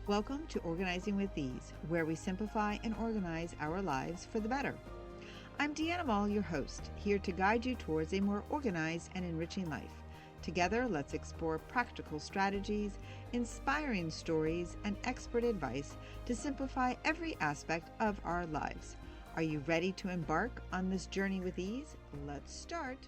Welcome to Organizing with Ease, where we simplify and organize our lives for the better. I'm Deanna Mall, your host, here to guide you towards a more organized and enriching life. Together, let's explore practical strategies, inspiring stories, and expert advice to simplify every aspect of our lives. Are you ready to embark on this journey with ease? Let's start.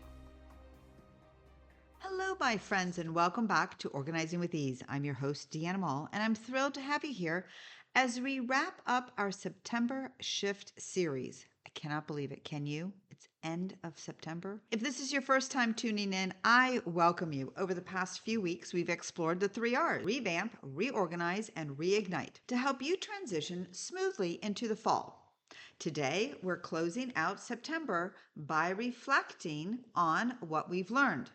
Hello, my friends, and welcome back to Organizing with Ease. I'm your host, Deanna Mall, and I'm thrilled to have you here as we wrap up our September Shift series. I cannot believe it. Can you? It's end of September. If this is your first time tuning in, I welcome you. Over the past few weeks, we've explored the 3 R's: revamp, reorganize, and reignite to help you transition smoothly into the fall. Today, we're closing out September by reflecting on what we've learned,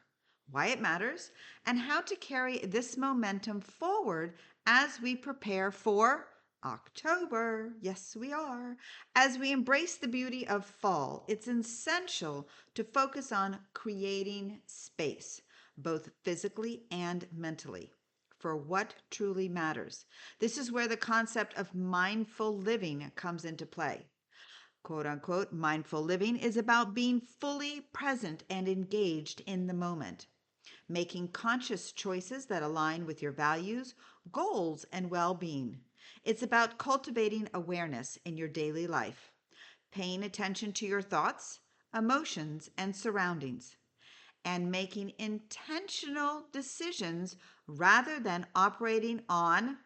why it matters, and how to carry this momentum forward as we prepare for October. Yes, we are. As we embrace the beauty of fall, it's essential to focus on creating space, both physically and mentally, for what truly matters. This is where the concept of mindful living comes into play. Quote unquote, mindful living is about being fully present and engaged in the moment, making conscious choices that align with your values, goals, and well being. It's about cultivating awareness in your daily life, paying attention to your thoughts, emotions, and surroundings, and making intentional decisions rather than operating on,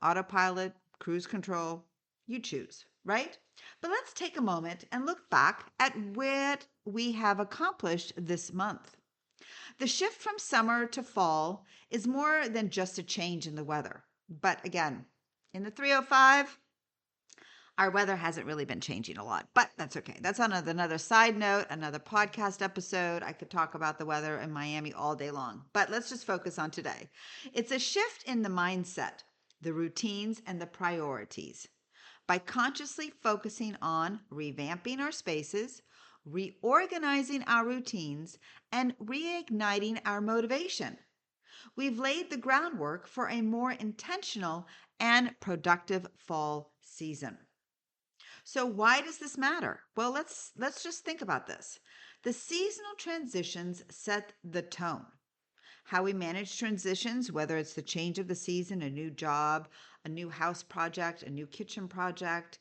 autopilot, cruise control. You choose, right? But let's take a moment and look back at what we have accomplished this month. The shift from summer to fall is more than just a change in the weather. But again, in the 305, our weather hasn't really been changing a lot, but that's okay. That's on another side note, another podcast episode. I could talk about the weather in Miami all day long, but let's just focus on today. It's a shift in the mindset, the routines, and the priorities. By consciously focusing on revamping our spaces, reorganizing our routines, and reigniting our motivation, we've laid the groundwork for a more intentional and productive fall season. So why does this matter? Well, let's just think about this. The seasonal transitions set the tone. How we manage transitions, whether it's the change of the season, a new job, a new house project, a new kitchen project,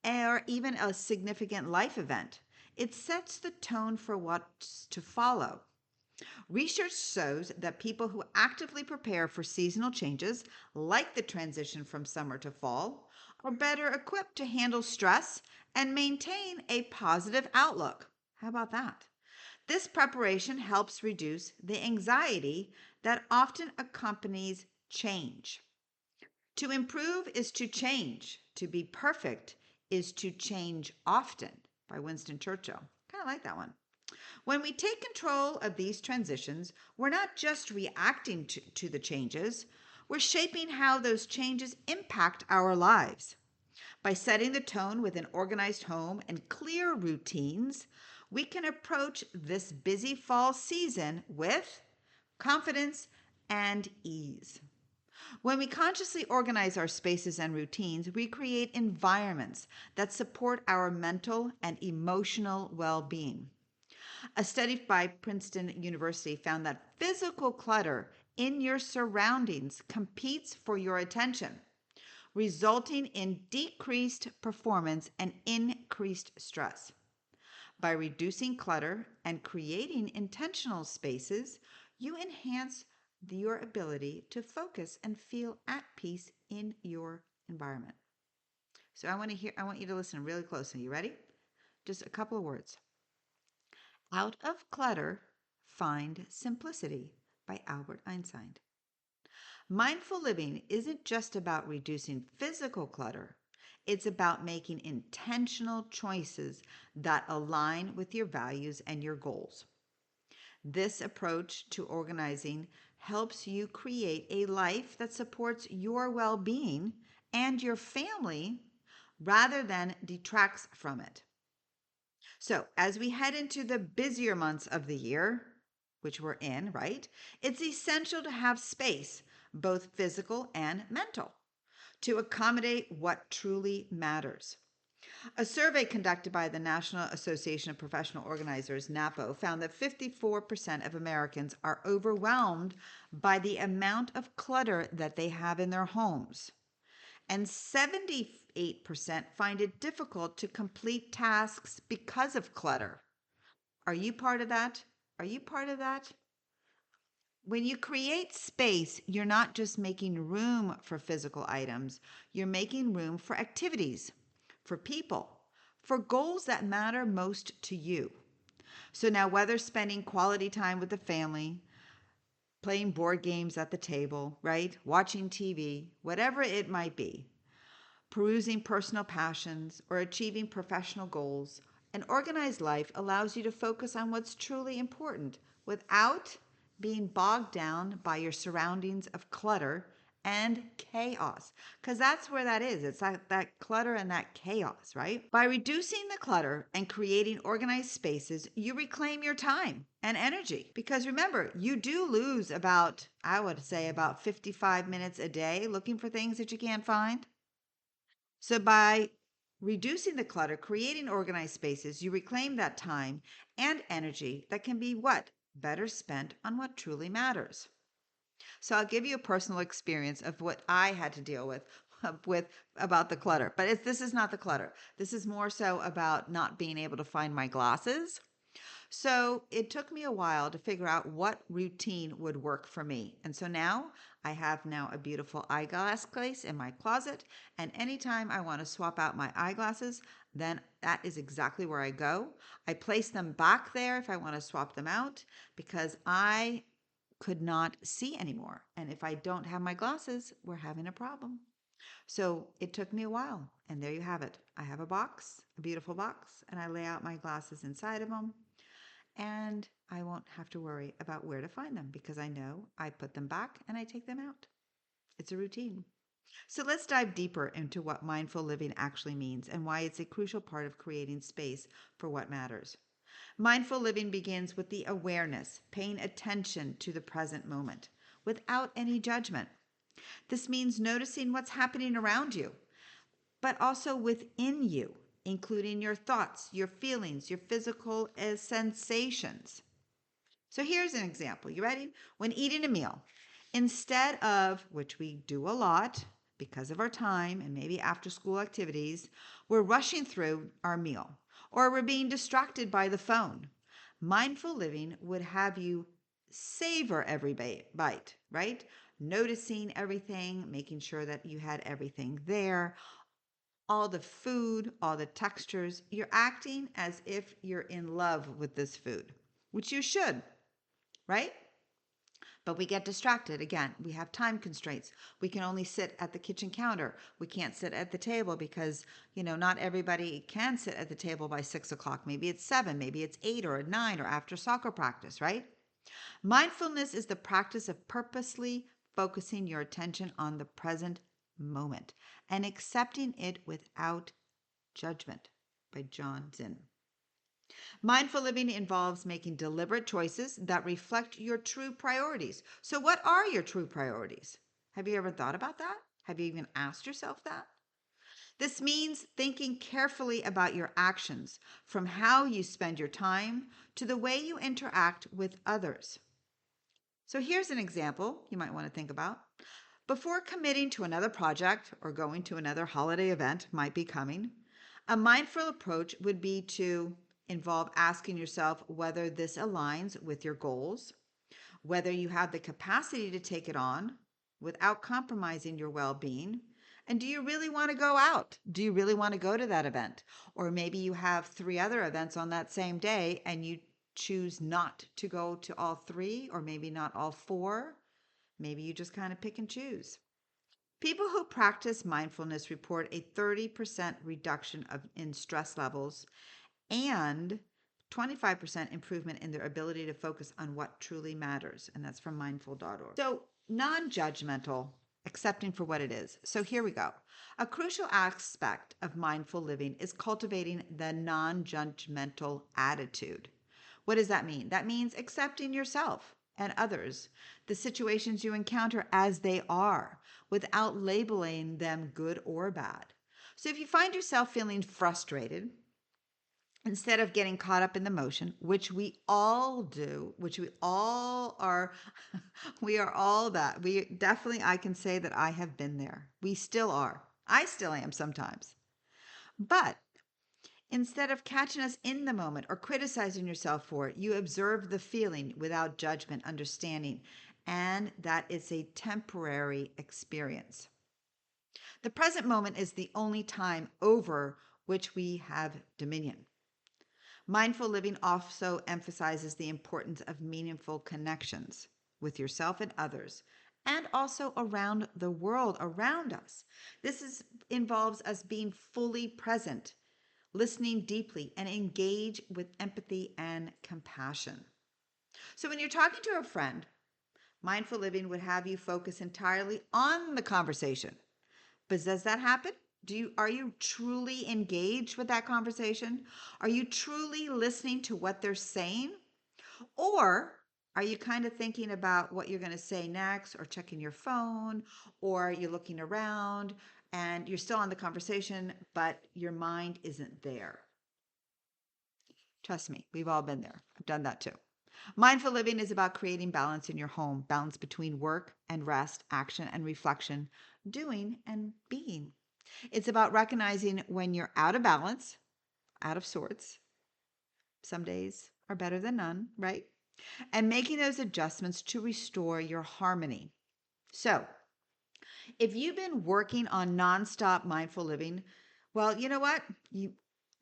or even a significant life event, it sets the tone for what's to follow. Research shows that people who actively prepare for seasonal changes, like the transition from summer to fall, are better equipped to handle stress and maintain a positive outlook. How about that? This preparation helps reduce the anxiety that often accompanies change. To improve is to change. To be perfect is to change often, by Winston Churchill. Kind of like that one. When we take control of these transitions, we're not just reacting to the changes, we're shaping how those changes impact our lives. By setting the tone with an organized home and clear routines, we can approach this busy fall season with confidence and ease. When we consciously organize our spaces and routines, we create environments that support our mental and emotional well being. A study by Princeton University found that physical clutter in your surroundings competes for your attention, resulting in decreased performance and increased stress. By reducing clutter and creating intentional spaces, you enhance your ability to focus and feel at peace in your environment. So I want you to listen really closely. You ready? Just a couple of words. Out of clutter, find simplicity by Albert Einstein. Mindful living isn't just about reducing physical clutter. It's about making intentional choices that align with your values and your goals. This approach to organizing helps you create a life that supports your well being and your family rather than detracts from it. So, as we head into the busier months of the year, which we're in, right? It's essential to have space, both physical and mental, to accommodate what truly matters. A survey conducted by the National Association of Professional Organizers, NAPO, found that 54% of Americans are overwhelmed by the amount of clutter that they have in their homes. And 78% find it difficult to complete tasks because of clutter. Are you part of that? Are you part of that? When you create space, you're not just making room for physical items, you're making room for activities, for people, for goals that matter most to you. So now, whether spending quality time with the family, playing board games at the table, right? Watching TV, whatever it might be, perusing personal passions, or achieving professional goals, an organized life allows you to focus on what's truly important without being bogged down by your surroundings of clutter and chaos. Because that's where that is. It's that clutter and that chaos, right? By reducing the clutter and creating organized spaces, you reclaim your time and energy. Because remember, you do lose about, I would say, about 55 minutes a day looking for things that you can't find. So by reducing the clutter, creating organized spaces, you reclaim that time and energy that can be what? Better spent on what truly matters. So I'll give you a personal experience of what I had to deal with about the clutter. But this is not the clutter. This is more so about not being able to find my glasses. So it took me a while to figure out what routine would work for me. And so now I have a beautiful eyeglass case in my closet. And anytime I want to swap out my eyeglasses, then that is exactly where I go. I place them back there if I want to swap them out because I could not see anymore. And if I don't have my glasses, we're having a problem. So it took me a while. And there you have it. I have a box, a beautiful box, and I lay out my glasses inside of them. And I won't have to worry about where to find them because I know I put them back and I take them out. It's a routine. So let's dive deeper into what mindful living actually means and why it's a crucial part of creating space for what matters. Mindful living begins with the awareness, paying attention to the present moment without any judgment. This means noticing what's happening around you, but also within you, including your thoughts, your feelings, your physical sensations. So here's an example. You ready? When eating a meal, instead of, which we do a lot because of our time and maybe after school activities, we're rushing through our meal or we're being distracted by the phone. Mindful living would have you savor every bite, right? Noticing everything, making sure that you had everything there, all the food, all the textures. You're acting as if you're in love with this food, which you should, right? But we get distracted. Again, we have time constraints. We can only sit at the kitchen counter. We can't sit at the table because, not everybody can sit at the table by 6 o'clock. Maybe it's 7, maybe it's 8 or 9 or after soccer practice, right? Mindfulness is the practice of purposely focusing your attention on the present moment and accepting it without judgment by John Zinn. Mindful living involves making deliberate choices that reflect your true priorities. So, what are your true priorities? Have you ever thought about that? Have you even asked yourself that? This means thinking carefully about your actions, from how you spend your time to the way you interact with others. So, here's an example you might want to think about. Before committing to another project or going to another holiday event might be coming, a mindful approach would be to involve asking yourself whether this aligns with your goals, whether you have the capacity to take it on without compromising your well-being, and do you really want to go out? Do you really want to go to that event? Or maybe you have 3 other events on that same day and you choose not to go to all 3 or maybe not all 4. Maybe you just kind of pick and choose. People who practice mindfulness report a 30% reduction in stress levels and 25% improvement in their ability to focus on what truly matters. And that's from mindful.org. So, non-judgmental, accepting for what it is. So here we go. A crucial aspect of mindful living is cultivating the non-judgmental attitude. What does that mean? That means accepting yourself and others, the situations you encounter as they are, without labeling them good or bad. So if you find yourself feeling frustrated, instead of getting caught up in the motion, which we all do, which we all are, we are all that. We definitely, I can say that I have been there. We still are. I still am sometimes. But instead of catching us in the moment or criticizing yourself for it, you observe the feeling without judgment, understanding, and that it's a temporary experience. The present moment is the only time over which we have dominion. Mindful living also emphasizes the importance of meaningful connections with yourself and others, and also around the world around us. Involves us being fully present, listening deeply, and engage with empathy and compassion. So when you're talking to a friend, mindful living would have you focus entirely on the conversation. But does that happen? Are you truly engaged with that conversation? Are you truly listening to what they're saying? Or are you kind of thinking about what you're going to say next, or checking your phone, or you're looking around and you're still on the conversation, but your mind isn't there? Trust me, we've all been there. I've done that too. Mindful living is about creating balance in your home, balance between work and rest, action and reflection, doing and being. It's about recognizing when you're out of balance, out of sorts. Some days are better than none, right? And making those adjustments to restore your harmony. So, if you've been working on nonstop mindful living, well, you know what?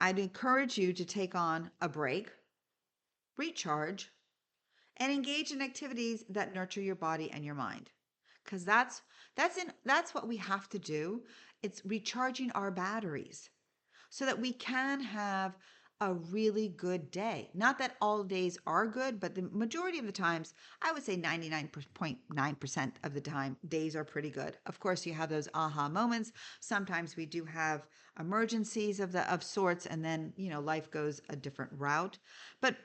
I'd encourage you to take on a break, recharge, and engage in activities that nurture your body and your mind. Because that's what we have to do. It's recharging our batteries so that we can have a really good day. Not that all days are good, but the majority of the times, I would say 99.9% of the time, days are pretty good. Of course, you have those aha moments. Sometimes we do have emergencies of sorts, and then, life goes a different route. But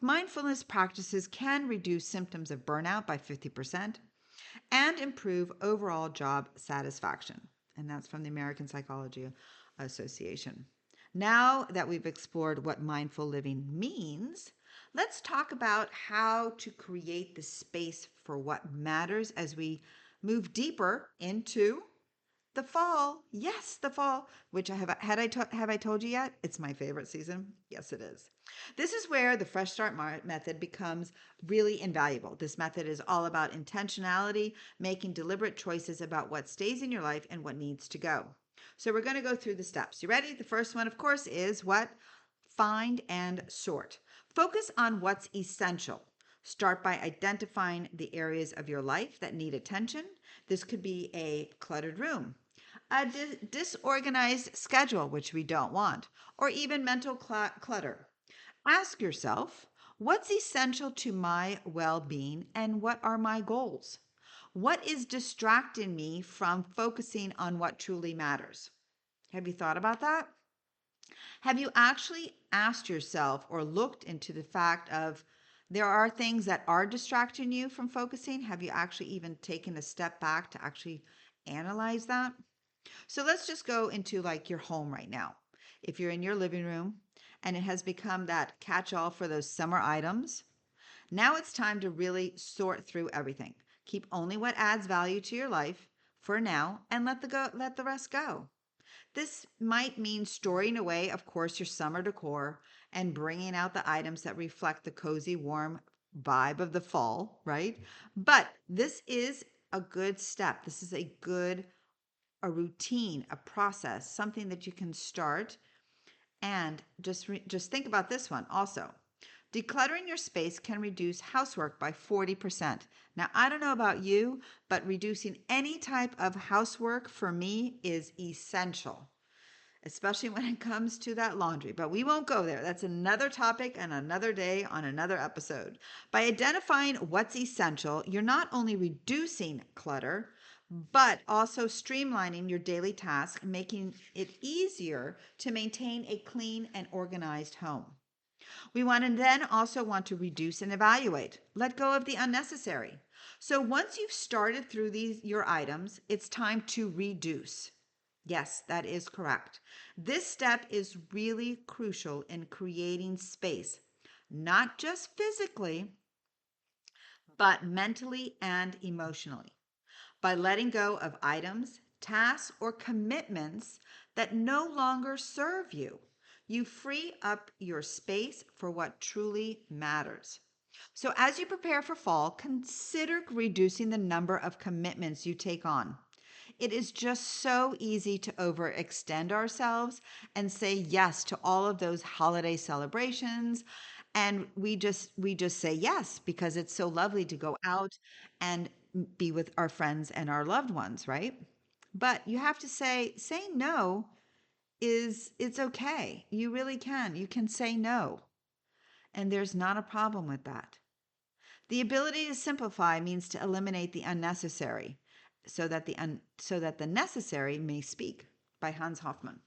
mindfulness practices can reduce symptoms of burnout by 50% and improve overall job satisfaction. And that's from the American Psychology Association. Now that we've explored what mindful living means, let's talk about how to create the space for what matters as we move deeper into the fall. Yes, the fall, which have I told you yet? It's my favorite season. Yes, it is. This is where the Fresh Start method becomes really invaluable. This method is all about intentionality, making deliberate choices about what stays in your life and what needs to go. So we're going to go through the steps. You ready? The first one, of course, is what? Find and sort. Focus on what's essential. Start by identifying the areas of your life that need attention. This could be a cluttered room, a disorganized schedule, which we don't want, or even mental clutter. Ask yourself, what's essential to my well being and what are my goals? What is distracting me from focusing on what truly matters? Have you thought about that? Have you actually asked yourself or looked into the fact of there are things that are distracting you from focusing? Have you actually even taken a step back to actually analyze that? So let's just go into like your home right now. If you're in your living room and it has become that catch-all for those summer items, now it's time to really sort through everything. Keep only what adds value to your life for now and let the rest go. This might mean storing away, of course, your summer decor and bringing out the items that reflect the cozy, warm vibe of the fall, right? But this is a good step. This is a routine, a process, something that you can start. And just think about this one also. Decluttering your space can reduce housework by 40%. Now, I don't know about you, but reducing any type of housework for me is essential, especially when it comes to that laundry. But we won't go there. That's another topic and another day on another episode. By identifying what's essential, you're not only reducing clutter, but also streamlining your daily tasks, making it easier to maintain a clean and organized home. We want to then also want to reduce and evaluate. Let go of the unnecessary. So once you've started through these your items, it's time to reduce. Yes, that is correct. This step is really crucial in creating space, not just physically, but mentally and emotionally. By letting go of items, tasks, or commitments that no longer serve you, you free up your space for what truly matters. So, as you prepare for fall, consider reducing the number of commitments you take on. It is just so easy to overextend ourselves and say yes to all of those holiday celebrations, and we just say yes because it's so lovely to go out and be with our friends and our loved ones, right? But you have to say no is it's okay. You really can. You can say no, and there's not a problem with that. The ability to simplify means to eliminate the unnecessary so that the necessary may speak, by Hans Hoffman.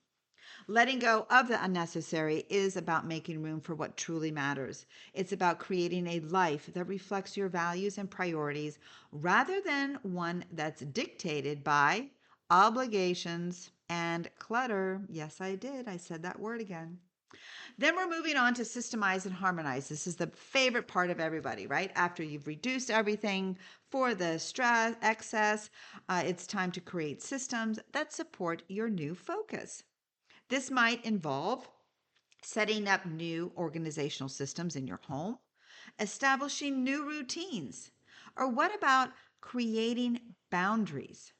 Letting go of the unnecessary is about making room for what truly matters. It's about creating a life that reflects your values and priorities rather than one that's dictated by obligations and clutter. Yes, I did. I said that word again. Then we're moving on to systemize and harmonize. This is the favorite part of everybody, right? After you've reduced everything for the stress, excess, it's time to create systems that support your new focus. This might involve setting up new organizational systems in your home, establishing new routines, or what about creating boundaries?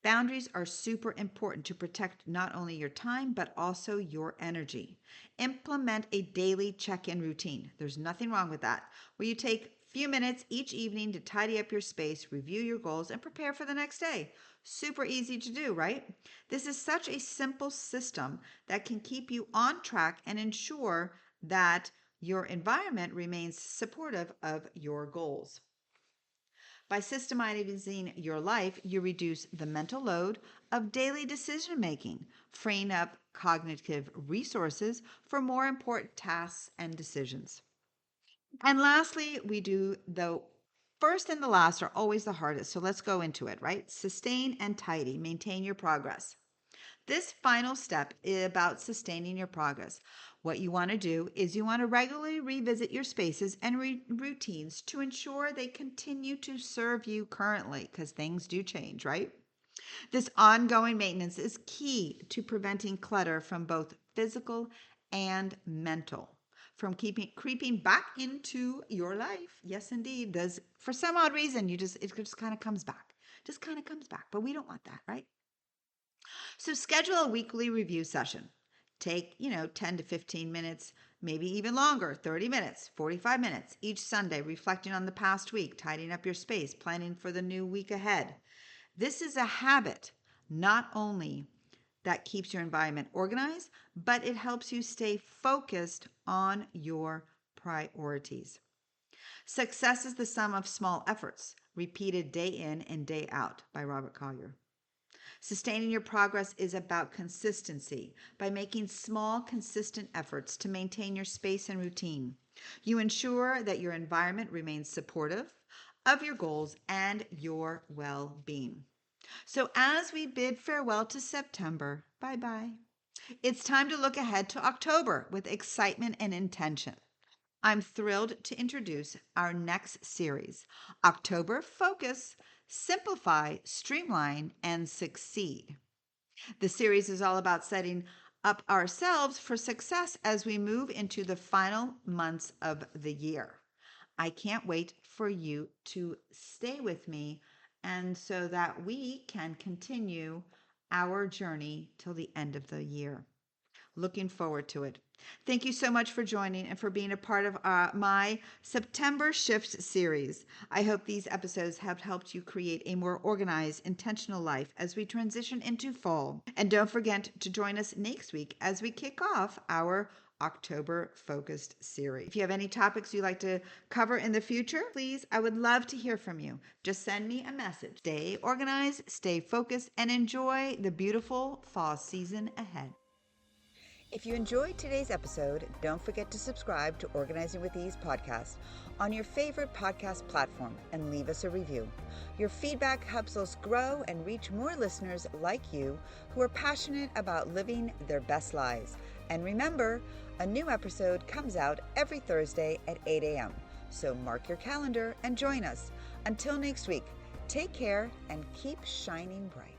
Boundaries are super important to protect not only your time, but also your energy. Implement a daily check in routine. There's nothing wrong with that, where you take a few minutes each evening to tidy up your space, review your goals, and prepare for the next day. Super easy to do, right? This is such a simple system that can keep you on track and ensure that your environment remains supportive of your goals. By systemizing your life, you reduce the mental load of daily decision making, freeing up cognitive resources for more important tasks and decisions. And lastly, we do the first and the last are always the hardest. So let's go into it, right? Sustain and tidy, maintain your progress. This final step is about sustaining your progress. What you want to do is you want to regularly revisit your spaces and routines to ensure they continue to serve you currently because things do change, right? This ongoing maintenance is key to preventing clutter from both physical and mental. From keeping creeping back into your life. Yes, indeed. Does for some odd reason it just kind of comes back. Just kind of comes back. But we don't want that, right? So schedule a weekly review session. Take, 10 to 15 minutes, maybe even longer, 30 minutes, 45 minutes each Sunday, reflecting on the past week, tidying up your space, planning for the new week ahead. This is a habit not only that keeps your environment organized, but it helps you stay focused on your priorities. Success is the sum of small efforts, repeated day in and day out, by Robert Collier. Sustaining your progress is about consistency by making small, consistent efforts to maintain your space and routine. You ensure that your environment remains supportive of your goals and your well being. So, as we bid farewell to September, bye bye, it's time to look ahead to October with excitement and intention. I'm thrilled to introduce our next series, October Focus, Simplify, Streamline, and Succeed. The series is all about setting up ourselves for success as we move into the final months of the year. I can't wait for you to stay with me and so that we can continue our journey till the end of the year. Looking forward to it. Thank you so much for joining and for being a part of my September Shift series. I hope these episodes have helped you create a more organized, intentional life as we transition into fall. And don't forget to join us next week as we kick off our October focused series. If you have any topics you'd like to cover in the future, please, I would love to hear from you. Just send me a message. Stay organized, stay focused, and enjoy the beautiful fall season ahead. If you enjoyed today's episode, don't forget to subscribe to Organizing with Ease podcast on your favorite podcast platform and leave us a review. Your feedback helps us grow and reach more listeners like you who are passionate about living their best lives. And remember, a new episode comes out every Thursday at 8 a.m. So mark your calendar and join us. Until next week, take care and keep shining bright.